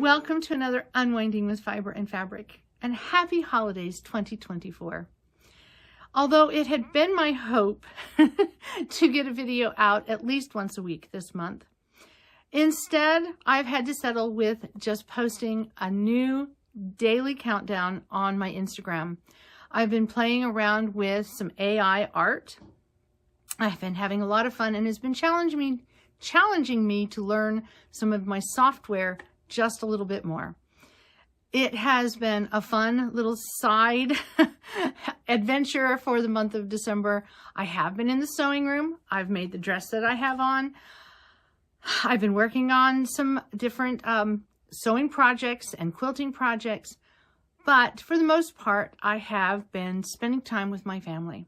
Welcome to another Unwinding with Fiber and Fabric, and happy holidays 2024. Although it had been my hope to get a video out at least once a week this month, instead I've had to settle with just posting a new daily countdown on my Instagram. I've been playing around with some AI art. I've been having a lot of fun, and it's been challenging me to learn some of my software just a little bit more. It has been a fun little side adventure for the month of December. I have been in the sewing room. I've made the dress that I have on. I've been working on some different sewing projects and quilting projects, but for the most part, I have been spending time with my family.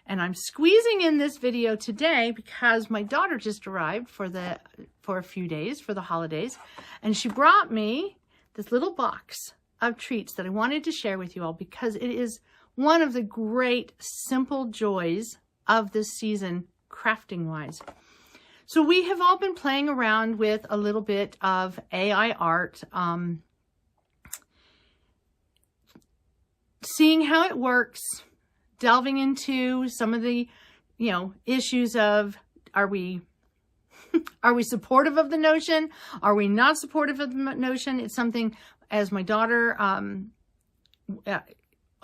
And I'm squeezing in this video today because my daughter just arrived for a few days for the holidays, and she brought me this little box of treats that I wanted to share with you all because it is one of the great simple joys of this season, crafting wise. So we have all been playing around with a little bit of AI art, seeing how it works, delving into some of the, issues of, are we supportive of the notion? Are we not supportive of the notion? It's something, as my daughter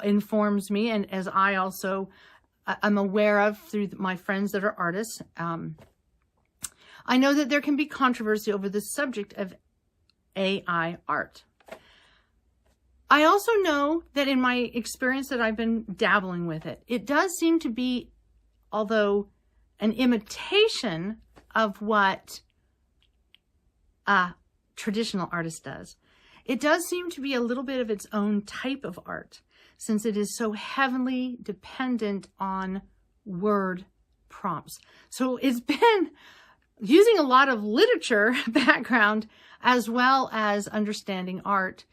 informs me, and as I also am aware of through my friends that are artists, I know that there can be controversy over the subject of AI art. I also know that in my experience that I've been dabbling with it, it does seem to be, although an imitation of what a traditional artist does, it does seem to be a little bit of its own type of art, since it is so heavily dependent on word prompts. So it's been using a lot of literature background as well as understanding art.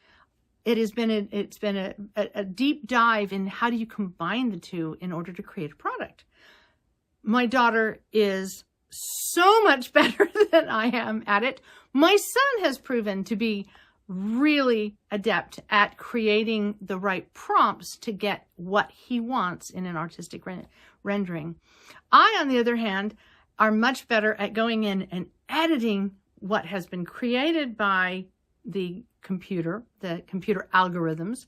It's been a deep dive in how do you combine the two in order to create a product. My daughter is so much better than I am at it. My son has proven to be really adept at creating the right prompts to get what he wants in an artistic rendering. I, on the other hand, are much better at going in and editing what has been created by the computer algorithms,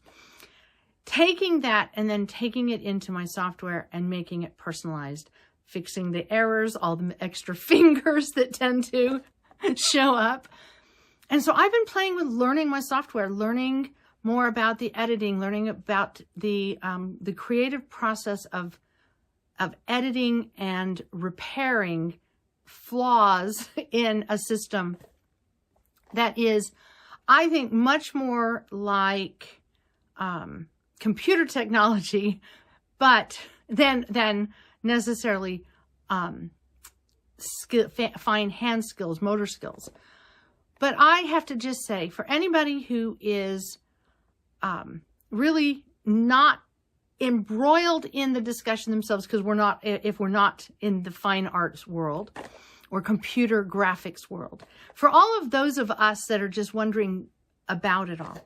taking that and then taking it into my software and making it personalized, fixing the errors, all the extra fingers that tend to show up. And so I've been playing with learning my software, learning more about the editing, learning about the creative process of editing and repairing flaws in a system that is, I think, much more like computer technology, but than necessarily fine hand skills, motor skills. But I have to just say, for anybody who is really not embroiled in the discussion themselves, because if we're not in the fine arts world or computer graphics world, for all of those of us that are just wondering about it all,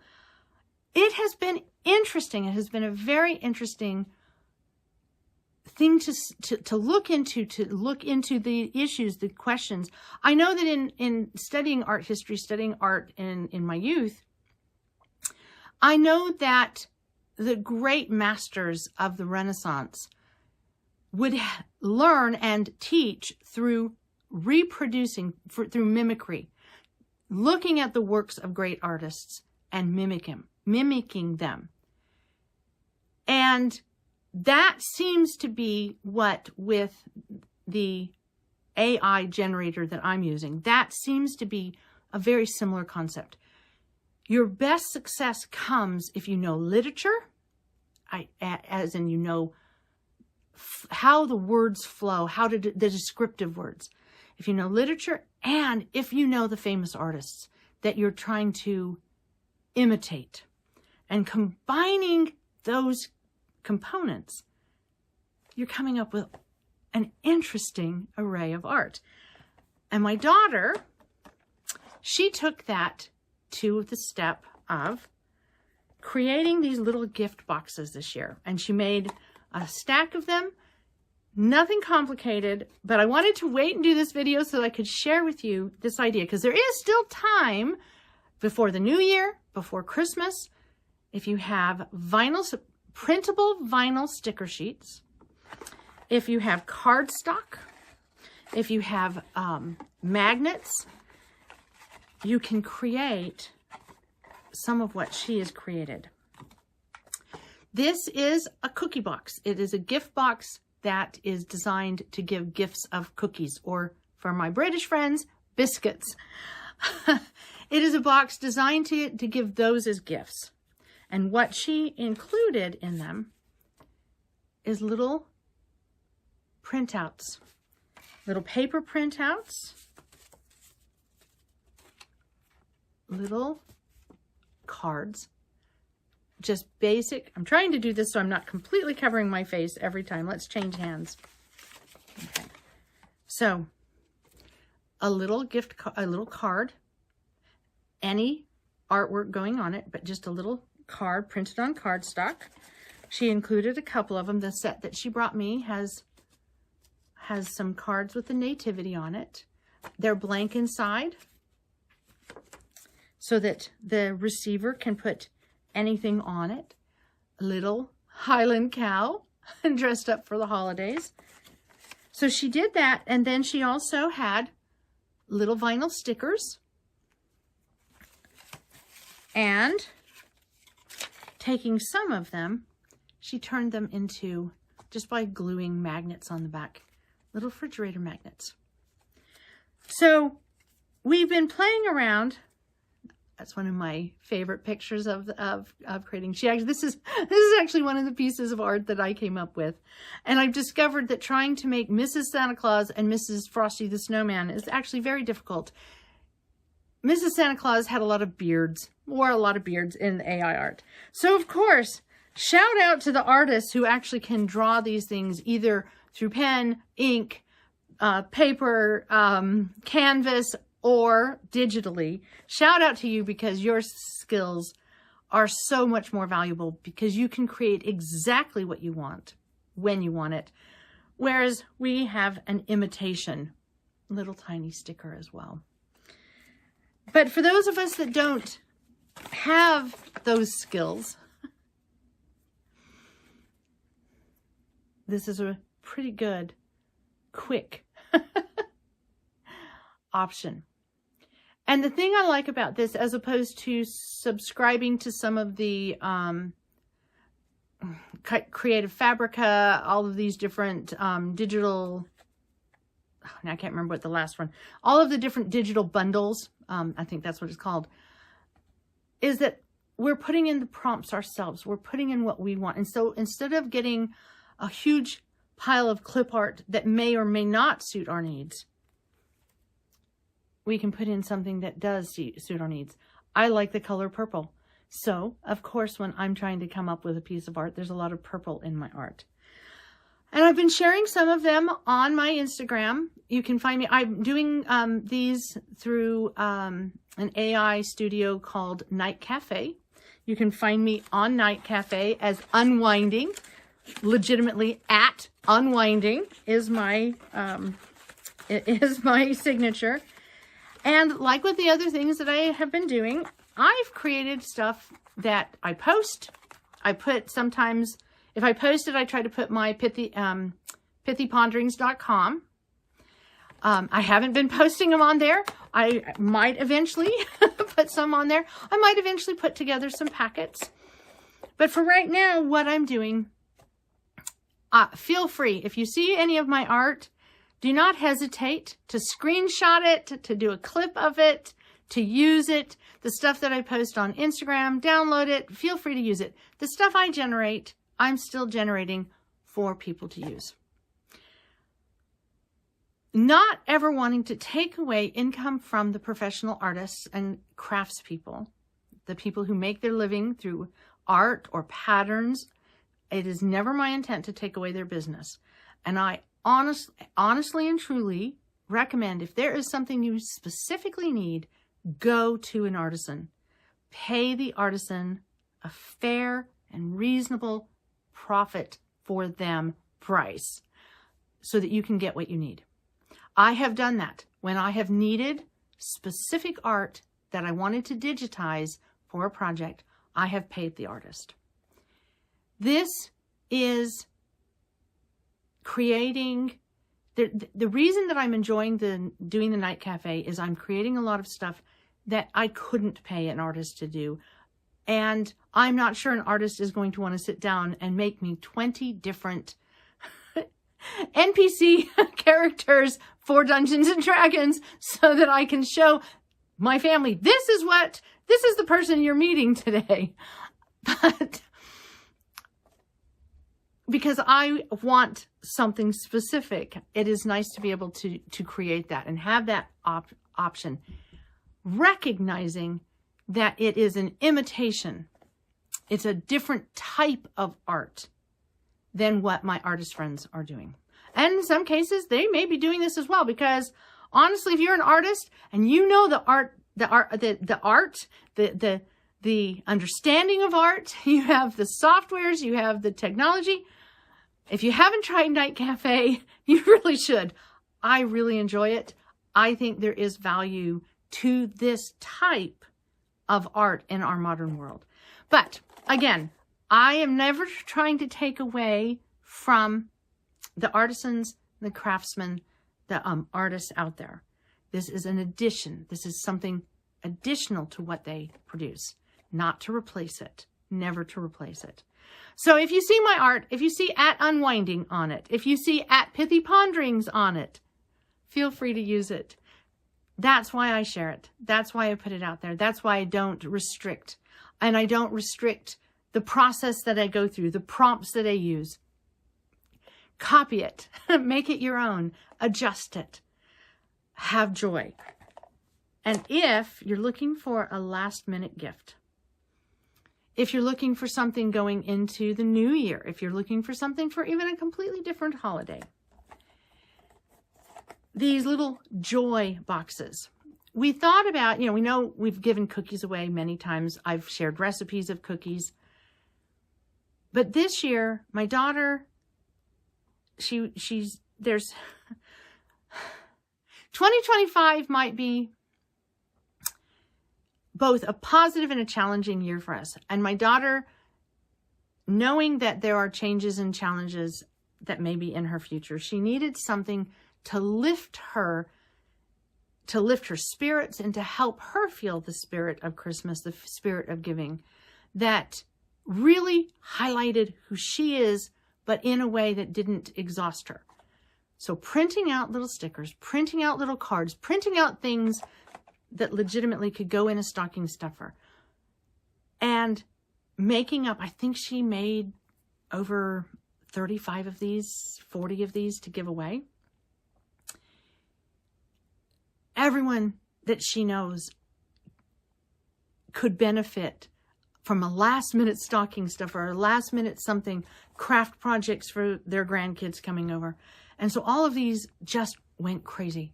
it has been interesting. It has been a very interesting thing to look into the issues, the questions. I know that in studying art history, studying art in my youth, I know that the great masters of the Renaissance would learn and teach through reproducing, through mimicry, looking at the works of great artists and mimicking them. And that seems to be what, with the AI generator that I'm using, that seems to be a very similar concept. Your best success comes if you know literature, as in you know how the words flow, the descriptive words. If you know literature, and if you know the famous artists that you're trying to imitate, and combining those components, you're coming up with an interesting array of art. And my daughter, she took that to the step of creating these little gift boxes this year. And she made a stack of them. Nothing complicated, but I wanted to wait and do this video so that I could share with you this idea, because there is still time before the new year, before Christmas. If you have printable vinyl sticker sheets, if you have cardstock, if you have magnets, you can create some of what she has created. This is a cookie box. It is a gift box that is designed to give gifts of cookies, or for my British friends, biscuits. It is a box designed to give those as gifts. And what she included in them is little printouts, little paper printouts, little cards, just basic. I'm trying to do this so I'm not completely covering my face every time. Let's change hands. Okay. So a little card, any artwork going on it, but just a little card printed on cardstock. She included a couple of them. The set that she brought me has some cards with the nativity on it. They're blank inside so that the receiver can put anything on it. A little Highland cow dressed up for the holidays. So she did that, and then she also had little vinyl stickers, and taking some of them, she turned them into, just by gluing magnets on the back, little refrigerator magnets. So we've been playing around. That's one of my favorite pictures of creating. This is actually one of the pieces of art that I came up with. And I've discovered that trying to make Mrs. Santa Claus and Mrs. Frosty the Snowman is actually very difficult. Mrs. Santa Claus had a lot of beards, wore a lot of beards in the AI art. So of course, shout out to the artists who actually can draw these things either through pen, ink, paper, canvas, or digitally. Shout out to you, because your skills are so much more valuable, because you can create exactly what you want when you want it. Whereas we have an imitation little tiny sticker as well. But for those of us that don't have those skills, this is a pretty good, quick option. And the thing I like about this, as opposed to subscribing to some of the Creative Fabrica, all of these different digital, now I can't remember what the last one, all of the different digital bundles, I think that's what it's called, is that we're putting in the prompts ourselves. We're putting in what we want. And so instead of getting a huge pile of clip art that may or may not suit our needs, we can put in something that does suit our needs. I like the color purple. So, of course, when I'm trying to come up with a piece of art, there's a lot of purple in my art. And I've been sharing some of them on my Instagram. You can find me. I'm doing these through an AI studio called Night Cafe. You can find me on Night Cafe as Unwinding. Legitimately at Unwinding is my signature. And like with the other things that I have been doing, I've created stuff that I post. I put sometimes, if I post it, I try to put my pithyponderings.com. I haven't been posting them on there. I might eventually put some on there. I might eventually put together some packets. But for right now, what I'm doing, feel free. If you see any of my art, do not hesitate to screenshot it, to do a clip of it, to use it. The stuff that I post on Instagram, download it. Feel free to use it. The stuff I generate, I'm still generating for people to use. Not ever wanting to take away income from the professional artists and craftspeople, the people who make their living through art or patterns. It is never my intent to take away their business. And I honestly and truly recommend, if there is something you specifically need, go to an artisan. pay the artisan a fair and reasonable profit for them price so that you can get what you need. I have done that when I have needed specific art that I wanted to digitize for a project. I have paid the artist. This is creating, the reason that I'm enjoying doing the night cafe is I'm creating a lot of stuff that I couldn't pay an artist to do. And I'm not sure an artist is going to want to sit down and make me 20 different NPC characters for Dungeons and Dragons so that I can show my family, this is the person you're meeting today. But because I want something specific, it is nice to be able to create that and have that option, recognizing that it is an imitation. It's a different type of art than what my artist friends are doing. And in some cases, they may be doing this as well, because honestly, if you're an artist and you know the understanding of art, you have the softwares, you have the technology. If you haven't tried Night Cafe, you really should. I really enjoy it. I think there is value to this type of art in our modern world. But again, I am never trying to take away from the artisans, the craftsmen, the artists out there. This is an addition. This is something additional to what they produce, not to replace it, never to replace it. So if you see my art, if you see at Unwinding on it, if you see at Pithy Ponderings on it, feel free to use it. That's why I share it. That's why I put it out there. That's why I don't restrict. And I don't restrict the process that I go through, the prompts that I use. Copy it, make it your own, adjust it, have joy. And if you're looking for a last minute gift, if you're looking for something going into the new year, if you're looking for something for even a completely different holiday, these little joy boxes. We thought about, we know we've given cookies away many times. I've shared recipes of cookies. But this year, my daughter, there's 2025 might be both a positive and a challenging year for us. And my daughter, knowing that there are changes and challenges that may be in her future, she needed something to lift her spirits and to help her feel the spirit of Christmas, the spirit of giving, that really highlighted who she is, but in a way that didn't exhaust her. So printing out little stickers, printing out little cards, printing out things that legitimately could go in a stocking stuffer, and making up, I think she made over 35 of these, 40 of these to give away. Everyone that she knows could benefit from a last minute stocking stuffer, or a last minute something, craft projects for their grandkids coming over. And so all of these just went crazy.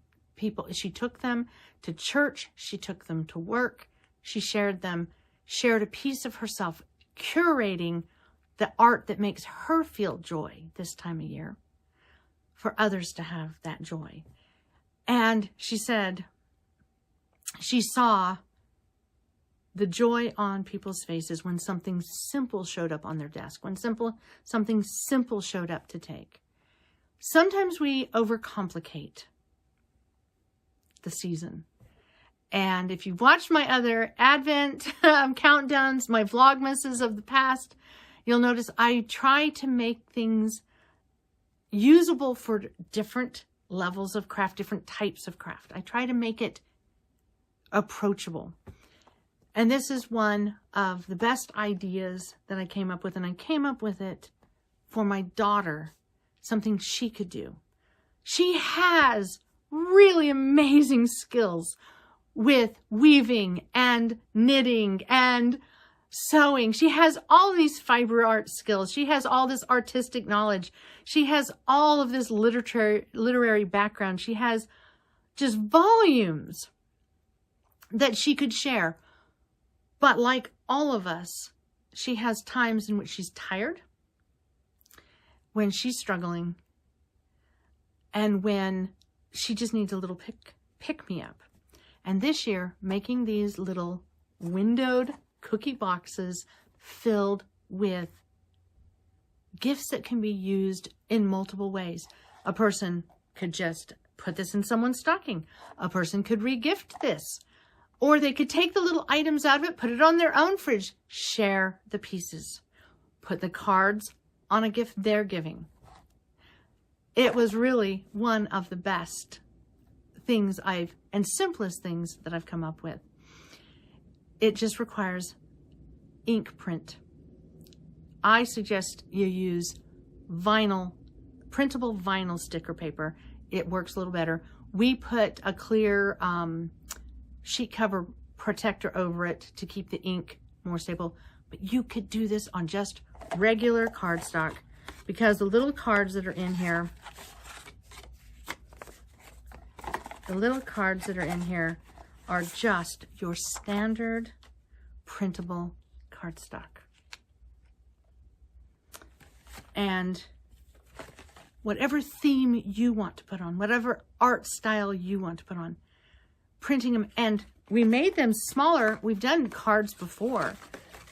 She took them to church, she took them to work, she shared them, shared a piece of herself, curating the art that makes her feel joy this time of year, for others to have that joy. And she said she saw the joy on people's faces when something simple showed up on their desk, when something simple showed up to take. Sometimes we overcomplicate the season. And if you've watched my other Advent countdowns, my Vlogmases of the past, you'll notice I try to make things usable for different levels of craft, different types of craft. I try to make it approachable. And this is one of the best ideas that I came up with, and I came up with it for my daughter, something she could do. She has really amazing skills with weaving and knitting and sewing. She has all these fiber art skills. She has all this artistic knowledge. She has all of this literary background. She has just volumes that she could share. But like all of us, she has times in which she's tired, when she's struggling, and when she just needs a little pick-me-up. And this year, making these little windowed cookie boxes filled with gifts that can be used in multiple ways. A person could just put this in someone's stocking. A person could re-gift this. Or they could take the little items out of it, put it on their own fridge, share the pieces, put the cards on a gift they're giving. It was really one of the best things and simplest things that I've come up with. It just requires ink print. I suggest you use printable vinyl sticker paper. It works a little better. We put a clear sheet cover protector over it to keep the ink more stable. But you could do this on just regular cardstock, because the little cards that are in here, are just your standard printable cardstock. And whatever theme you want to put on, whatever art style you want to put on, printing them. And we made them smaller. We've done cards before,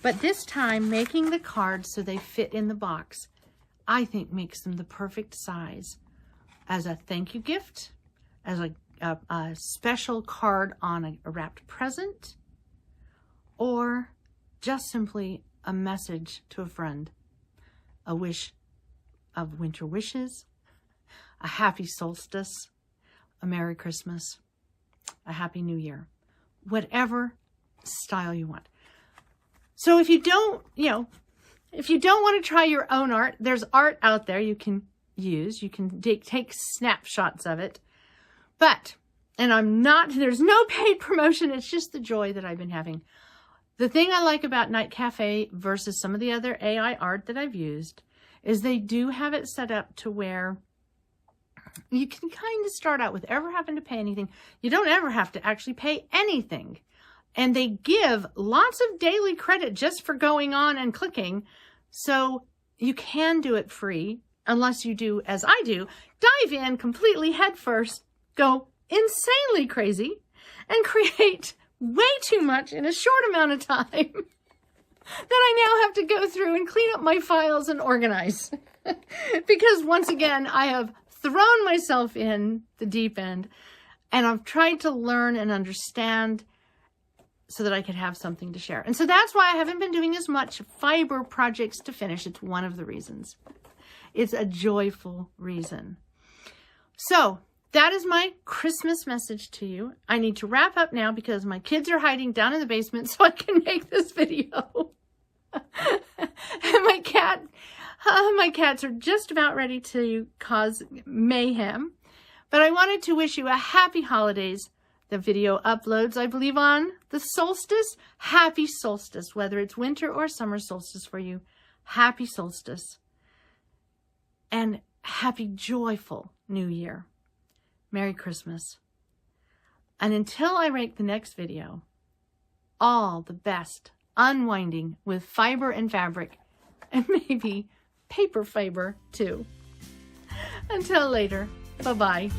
but this time making the cards so they fit in the box, I think makes them the perfect size as a thank you gift, as a special card on a wrapped present, or just simply a message to a friend, a wish of winter wishes, a happy solstice, a Merry Christmas, a Happy New Year, whatever style you want. So if you don't want to try your own art, there's art out there you can use. You can take snapshots of it. But, there's no paid promotion. It's just the joy that I've been having. The thing I like about Night Cafe versus some of the other AI art that I've used is they do have it set up to where you can kind of start out with ever having to pay anything. You don't ever have to actually pay anything. And they give lots of daily credit just for going on and clicking. So you can do it free, unless you do, as I do, dive in completely headfirst, go insanely crazy, and create way too much in a short amount of time that I now have to go through and clean up my files and organize. Because once again, I have thrown myself in the deep end, and I've tried to learn and understand so that I could have something to share. And so that's why I haven't been doing as much fiber projects to finish. It's one of the reasons. It's a joyful reason. So that is my Christmas message to you. I need to wrap up now because my kids are hiding down in the basement so I can make this video. And my cats are just about ready to cause mayhem. But I wanted to wish you a happy holidays. The video uploads, I believe, on the solstice. Happy solstice, whether it's winter or summer solstice for you. Happy solstice. And happy, joyful New Year. Merry Christmas. And until I make the next video, all the best unwinding with fiber and fabric, and maybe paper fiber too. Until later, bye-bye.